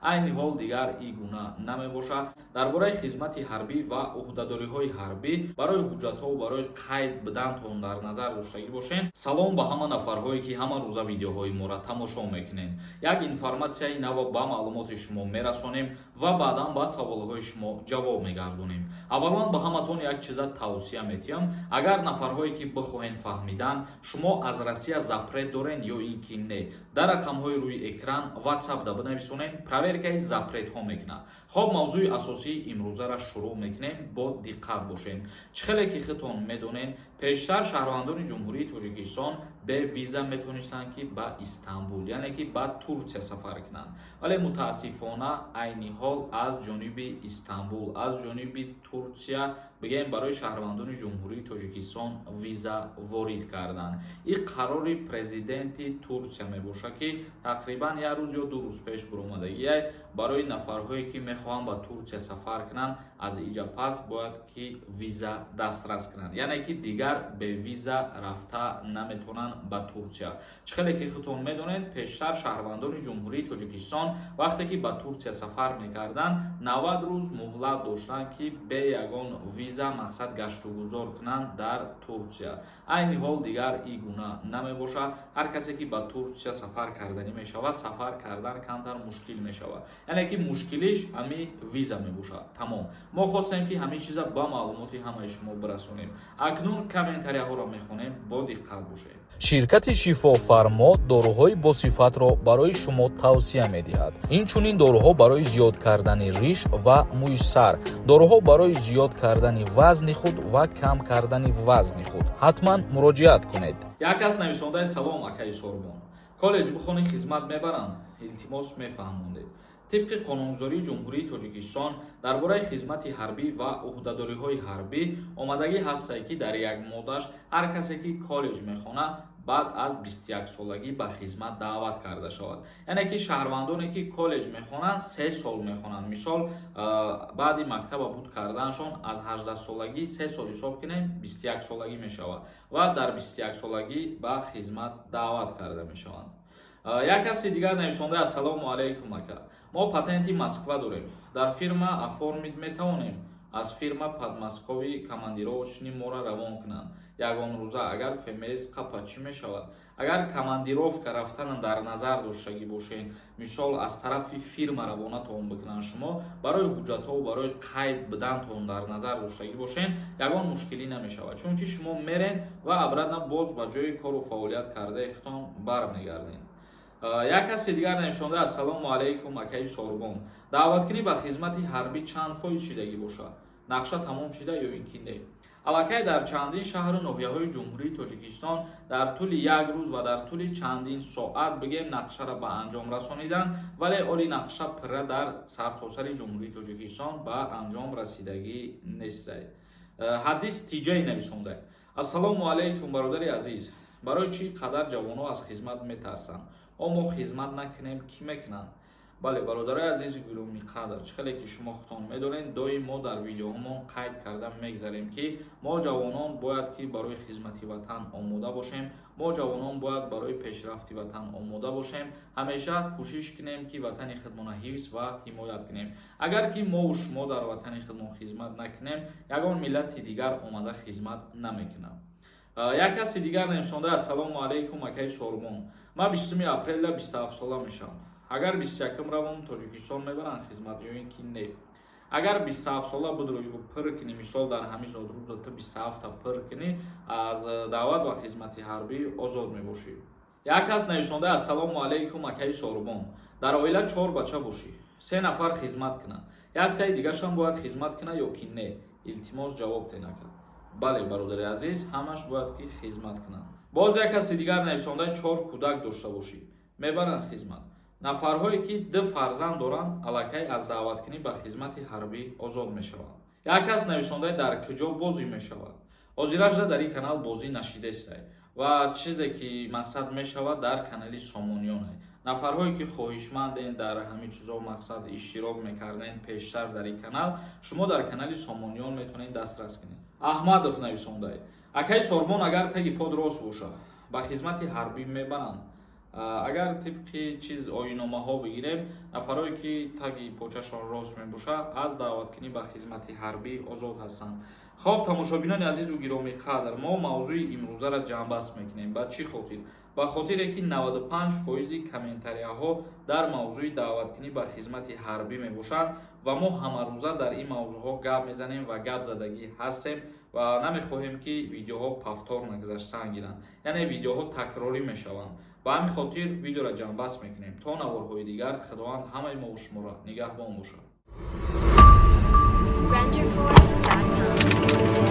айни ҳол дигар ин гуна намебошад. дар бораи хизмати ҳарбӣ ва уҳдадориҳои ҳарбӣ барои ҳуҷҷатҳо барои қайд бидантон дар назар доштагӣ бошед. Салом ба ҳама нафарҳое ки ҳама рӯза видеоҳои моро тамошо мекунед. Як информатсияи нав ба маълумоти шумо мерасонем ва баъдан ба саволҳои шумо ҷавоб мегардонем. Аввалан ба ҳаматон як чиза тавсия метиҳам. Агар нафарҳое ки бихоҳед фаҳмидан шумо аз Россия запрет доред ё ин ки не, дар рақамҳои рӯи экран WhatsApp да бинависонед, проверкаи запретҳо мекунад. хоб мавзӯи асосии имрӯзара шурӯъ мекунем. Бо диққат бошед. Чӣ хеле ки худтон медонед, пештар шаҳрвандони ҷумҳурии Тоҷикистон бе виза метонистанд ки ба Истанбул, яъне ки ба Турсия сафар кунанд. Вале мутаассифона айни ҳол аз ҷониби Истанбул, аз ҷониби Турсия бигем барои шаҳрвандони ҷумҳурии Тоҷикистон виза ворид карданд. Ин қарори президенти Турсия мебошад ки тақрибан як рӯз ё ду рӯз пеш баромадагиай барои нафарҳое ки мехоҳанд ба Турсия сафар кунанд аз инҷа пас бояд ки виза дастрас кунанд, яъне ки дигар бе виза рафта наметавонанд ба Турсия. Чӣ хеле ки худтон медонед, пештар шаҳрвандони ҷумҳурии Тоҷикистон вақте ки ба Турсия сафар мекарданд 90 рӯз муҳлат доштанд ки бе ягон виза мақсад гашту гузор кунанд дар Турсия. айни ҳол дигар ин гуна намебошад. ҳар касе ки ба Турсия сафар карданӣ мешавад, сафар кардан камтар мушкил мешавад, яъне ки мушкилиш ҳамин виза мебошад. Тамом. мо хостем ки ҳамин чиза ба маълумоти ҳамаи шумо бирасонем. акнун комментарияҳоро мехонем. Бо диққат бошед. ширкати шифофармо доруҳои босифатро барои шумо тавсия медиҳад. Инчунин доруҳо барои зиёд кардани риш ва мӯи сар, доруҳо барои зиёд кардани вазни худ ва кам кардани вазни худ. ҳатман муроҷиат кунед. як кас нависондаи салом акаи Сорбон. Коллеҷ бихонӣ хизмат мебаранд? Илтимос мефаҳмондед. طبق قانونگذاری جمهوری تاجیکستان درباره خدمت حربی و عهده‌داری‌های حربی آمادگی هست که در یک ماده‌اش هر کسی که کالج میخونه بعد از 21 سالگی به خدمت دعوت کرده شود. یعنی که شهروندانی که کالج میخونن 3 سال میخونن، مثال بعد مکتب بود کردنشون از 18 سالگی 3 سال حساب کنیم 21 سالگی میشود و در 21 سالگی به خدمت دعوت کرده میشوند. یک کسی دیگر نویسنده السلام علیکم اکا، ما پاتنتی مسکوا داریم، در фирма оформид метавонем аз фирма подмосковӣ командировочни моро равон кунанд. ягон рӯза агар фмс қапа чӣ мешавад? агар командировка рафтан дар назар доштагӣ бошед, мисол аз тарафи фирма равонатон бикунанд, шумо барои ҳуҷҷатҳо барои қайд бидантон дар назар доштагӣ бошед, ягон мушкилӣ намешавад, чунки шумо мерен ва обратно боз ба ҷои кору фаъолият кардаи худтон бармегардед. یک کسی دیگر نوشته السلام علیکم اکای سوربون، دعوت کنی به خدمت حربی چند فایز شدگی باشه؟ نقشه تمام شده یا اینکه نه؟ الکی در چندین شهر و ناحیه‌های جمهوری تاجیکستان در طول یک روز و در طول چندین ساعت بگیم نقشه را به انجام رسانیدن، ولی اولی نقشه پر در سرتاسر جمهوری تاجیکستان به انجام رسیدگی نیست. حدیث تیجای نویسنده السلام علیکم برادر عزیز، برای چی قدر جوانو از خدمت میترسن؟ ما خدمت نکنیم کی میکنن؟ بله برادرای عزیز گرامی قدر، چه خیلی که شما خودتون میدونین دوی ما در ویدیوهامون قید کردن میگذاریم که ما جوانان باید که برای خدمت وطن آماده باشیم، ما جوانان باید برای پیشرفت وطن آماده باشیم، همیشه کوشش کنیم که وطن خودمون حفظ و حمایت کنیم. اگر که ما و شما در وطن خودمون خدمت نکنیم، یگان ملت دیگر آماده خدمت نمیکنه. یک کسی دیگر نوشته السلام علیکم اکای سوربون، ما 20 اپریل 27 ساله میشم. اگر 21 روم تاجیکستان میبرن خدمت یا اینکه نه؟ اگر 27 ساله بود روی پر کنی، مثال در همین روز تا 27 تا پر کنی، از دعوت و خدمت حربی آزاد میباشی. یک کس نوشته السلام علیکم اکای سوربون، در عائله 4 بچه باشی، 3 نفر خدمت کنن، یک تای دیگه شان باید خدمت کنه یا که نه؟ التماس جواب تین کن. بله برادر عزیز، همش باید که خدمت کنن. باز یک کسی دیگر نویسنده 4 کودک داشته باشی، میبرن خدمت. نفرهایی که 2 فرزند دارن الکی از دعوت کنی به خدمت حربی آزاد میشوند. یک کس نویسنده در کجا بازی میشود؟ آزیرش در این کانال بازی نشیده است و چیزی که مقصد میشود در کانال سامونیون است. نفرهایی که خواهشمندند در همین چیزا مقصد اشتراک میکردن پیشتر در این کانال، شما در کانال سامونیون میتونید دسترس کنید. احمدов نویسنده اکای سوربون، اگر تگی پاد راست باشه به خدمت حربی میبرند، агар тибқи чиз оиномаҳо бигирем, нафарое ки таги почашон рост мебошад аз даъваткунӣ ба хизмати ҳарбӣ озод ҳастанд. хоб тамошобинони азизу гиромии қадр, мо мавзӯи имрӯзаро ҷамъбаст мекунем. Ба чӣ хотир? ба хотире ки 95% комментарияҳо дар мавзӯи даъваткунӣ ба хизмати ҳарбӣ мебошанд ва мо ҳамарӯза дар ин мавзӯъҳо гап мезанем ва гапзадагӣ ҳастем ва намехоҳем ки видеоҳо павтор нагузаштан гиранд, яъне видеоҳо такрорӣ мешаванд. ба ҳамин хотир видеоро ҷамъбаст мекунем. То наворҳои дигар, худованд ҳамаи мо шуморо нигаҳбон бошад. renderforest.com